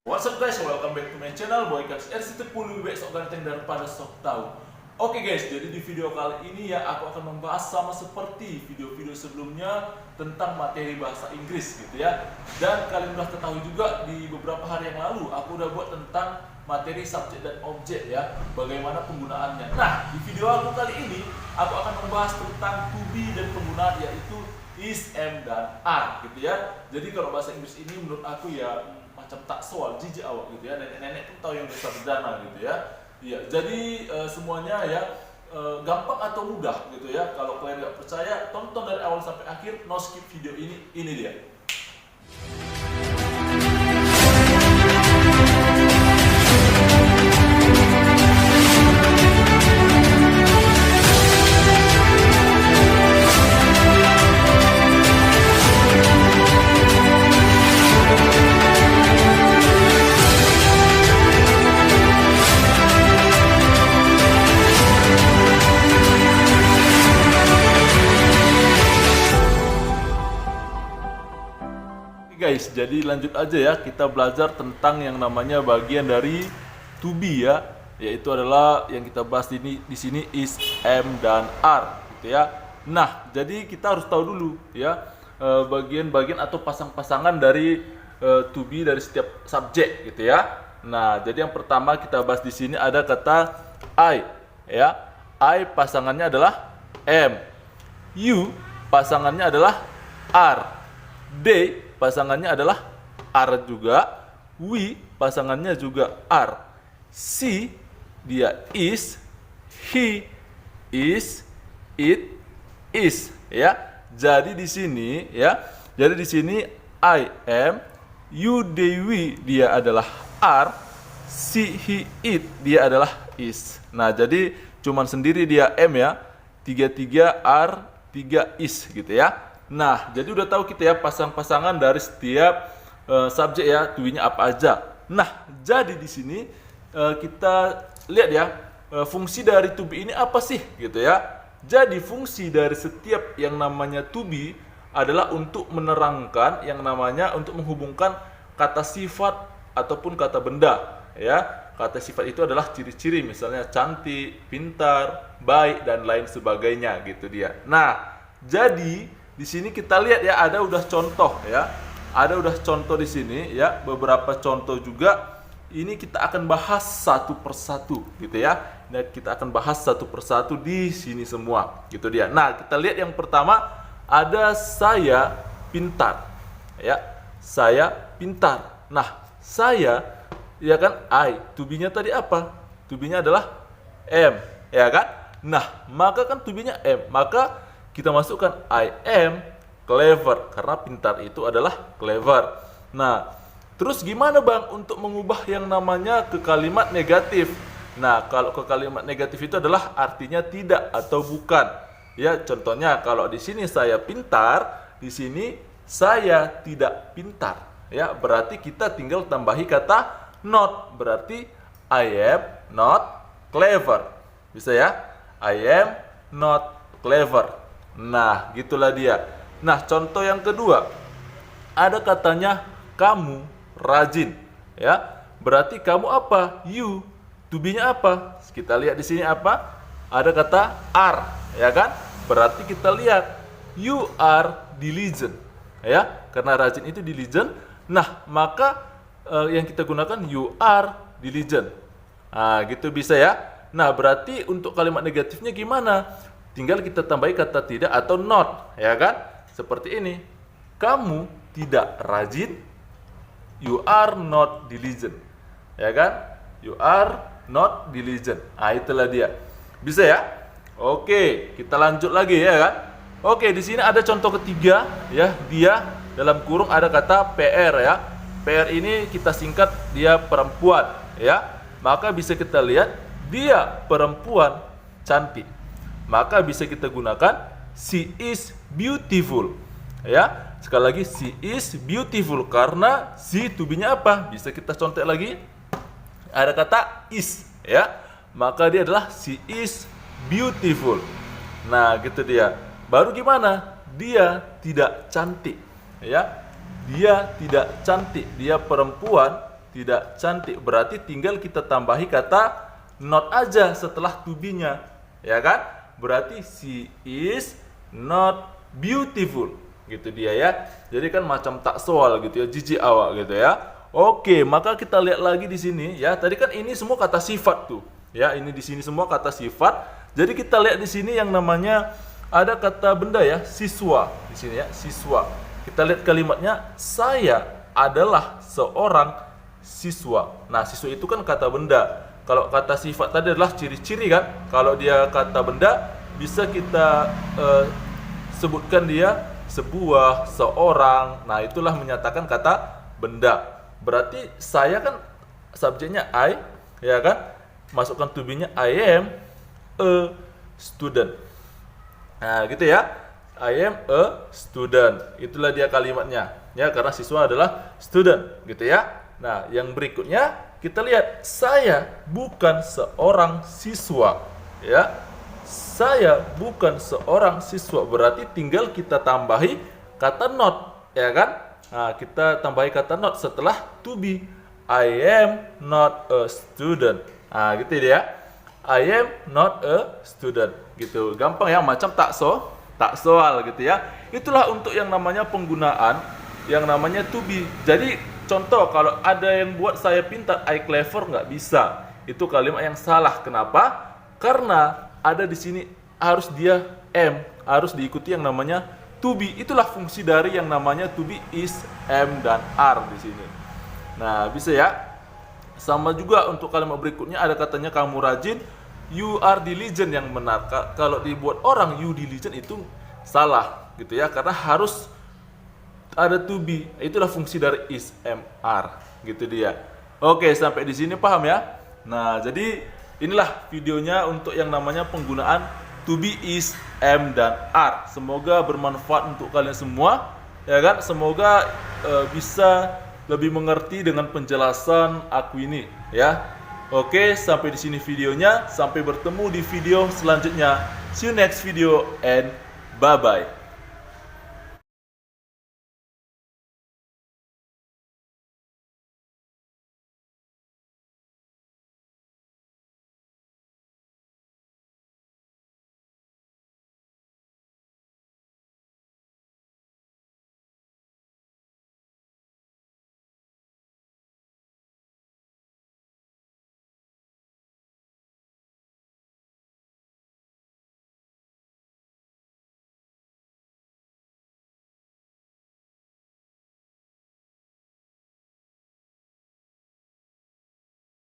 What's up guys, welcome back to my channel Boy Cars RC10 besok ganteng daripada sok tahu. Oke guys, jadi di video kali ini ya aku akan membahas sama seperti video-video sebelumnya tentang materi bahasa Inggris gitu ya. Dan kalian udah ketahui juga di beberapa hari yang lalu aku udah buat tentang materi subjek dan objek ya, bagaimana penggunaannya. Nah, di video aku kali ini aku akan membahas tentang to be dan penggunaan yaitu is, am, dan are gitu ya. Jadi kalau bahasa Inggris ini menurut aku ya macam tak soal jijik awak gitu ya, nenek-nenek pun tahu yang besar dana gitu ya. Iya, jadi semuanya ya gampang atau mudah gitu ya. Kalau kalian nggak percaya, tonton dari awal sampai akhir, no skip video ini dia. Guys, jadi lanjut aja ya, kita belajar tentang yang namanya bagian dari to be ya, yaitu adalah yang kita bahas di sini is, am, dan are gitu ya. Nah, jadi kita harus tahu dulu ya bagian-bagian atau pasang-pasangan dari to be dari setiap subjek gitu ya. Nah, jadi yang pertama kita bahas di sini ada kata I ya. I pasangannya adalah am. You pasangannya adalah are. They pasangannya adalah are juga. We pasangannya juga are. She dia is. He is. It is ya. Jadi di sini ya. Jadi di sini I am, you, they, we dia adalah are, she, he, it dia adalah is. Nah, jadi cuman sendiri dia am ya. 3 are, 3 is gitu ya. Nah, jadi udah tahu kita ya pasang-pasangan dari setiap subjek ya, to be-nya apa aja. Nah, jadi di sini kita lihat ya fungsi dari to be ini apa sih gitu ya. Jadi fungsi dari setiap yang namanya to be adalah untuk menerangkan yang namanya untuk menghubungkan kata sifat ataupun kata benda ya. Kata sifat itu adalah ciri-ciri misalnya cantik, pintar, baik dan lain sebagainya gitu dia. Nah, jadi di sini kita lihat ya ada udah contoh ya. Ada udah contoh di sini ya, beberapa contoh juga. Ini kita akan bahas satu persatu gitu ya. Nah, kita akan bahas satu persatu di sini semua gitu dia. Nah, kita lihat yang pertama ada saya pintar ya. Saya pintar. Nah, saya ya kan I, to be-nya tadi apa? To be-nya adalah am ya kan? Nah, maka kan to be-nya am, maka kita masukkan I am clever karena pintar itu adalah clever. Nah, terus gimana Bang untuk mengubah yang namanya ke kalimat negatif? Nah, kalau ke kalimat negatif itu adalah artinya tidak atau bukan. Ya, contohnya kalau di sini saya pintar, di sini saya tidak pintar. Ya, berarti kita tinggal tambahi kata not. Berarti I am not clever. Bisa ya? I am not clever. Nah, gitulah dia. Nah, contoh yang kedua. Ada katanya kamu rajin, ya. Berarti kamu apa? You. To be-nya apa? Kita lihat di sini apa? Ada kata are, ya kan? Berarti kita lihat you are diligent, ya. Karena rajin itu diligent. Nah, maka yang kita gunakan you are diligent. Nah, gitu bisa ya. Nah, berarti untuk kalimat negatifnya gimana? Tinggal kita tambahi kata tidak atau not, ya kan? Seperti ini. Kamu tidak rajin. You are not diligent. Ya kan? You are not diligent. Ah, itulah dia. Bisa ya? Oke, kita lanjut lagi ya kan? Oke, di sini ada contoh ketiga ya. Dia dalam kurung ada kata PR ya. PR ini kita singkat dia perempuan ya. Maka bisa kita lihat dia perempuan cantik. Maka bisa kita gunakan she is beautiful. Ya, sekali lagi she is beautiful karena she to be-nya apa? Bisa kita contek lagi. Ada kata is, ya. Maka dia adalah she is beautiful. Nah, gitu dia. Baru gimana? Dia tidak cantik, ya. Dia tidak cantik, dia perempuan tidak cantik. Berarti tinggal kita tambahi kata not aja setelah to be-nya, ya kan? Berarti she is not beautiful, gitu dia ya. Jadi kan macam tak soal gitu ya, jijik awak gitu ya. Oke, maka kita lihat lagi di sini ya. Tadi kan ini semua kata sifat tuh, ya. Ini di sini semua kata sifat. Jadi kita lihat di sini yang namanya ada kata benda ya, siswa di sini ya, siswa. Kita lihat kalimatnya, saya adalah seorang siswa. Nah, siswa itu kan kata benda. Kalau kata sifat tadi adalah ciri-ciri kan. Kalau dia kata benda, bisa kita sebutkan dia sebuah, seorang. Nah, itulah menyatakan kata benda. Berarti saya kan subjeknya I, ya kan? Masukkan to be-nya, I am a student. Nah, gitu ya. I am a student. Itulah dia kalimatnya. Ya, karena siswa adalah student, gitu ya. Nah, yang berikutnya kita lihat, saya bukan seorang siswa, ya. Saya bukan seorang siswa, berarti tinggal kita tambahi kata not, ya kan? Nah, kita tambahi kata not setelah to be. I am not a student. Nah, gitu dia. I am not a student, gitu. Gampang ya, macam tak soal gitu ya. Itulah untuk yang namanya penggunaan yang namanya to be. Jadi contoh, kalau ada yang buat saya pintar, I clever, nggak bisa. Itu kalimat yang salah. Kenapa? Karena ada di sini harus dia am, harus diikuti yang namanya to be. Itulah fungsi dari yang namanya to be, is, am, dan are di sini. Nah, bisa ya. Sama juga untuk kalimat berikutnya ada katanya kamu rajin, you are diligent, yang benar. Kalau dibuat orang you diligent itu salah gitu ya, karena harus ada to be. Itulah fungsi dari is, am, are, gitu dia. Oke, sampai di sini paham ya? Nah, jadi inilah videonya untuk yang namanya penggunaan to be, is, am, dan are. Semoga bermanfaat untuk kalian semua, ya kan? Semoga bisa lebih mengerti dengan penjelasan aku ini, ya. Oke, sampai di sini videonya. Sampai bertemu di video selanjutnya. See you next video and bye bye.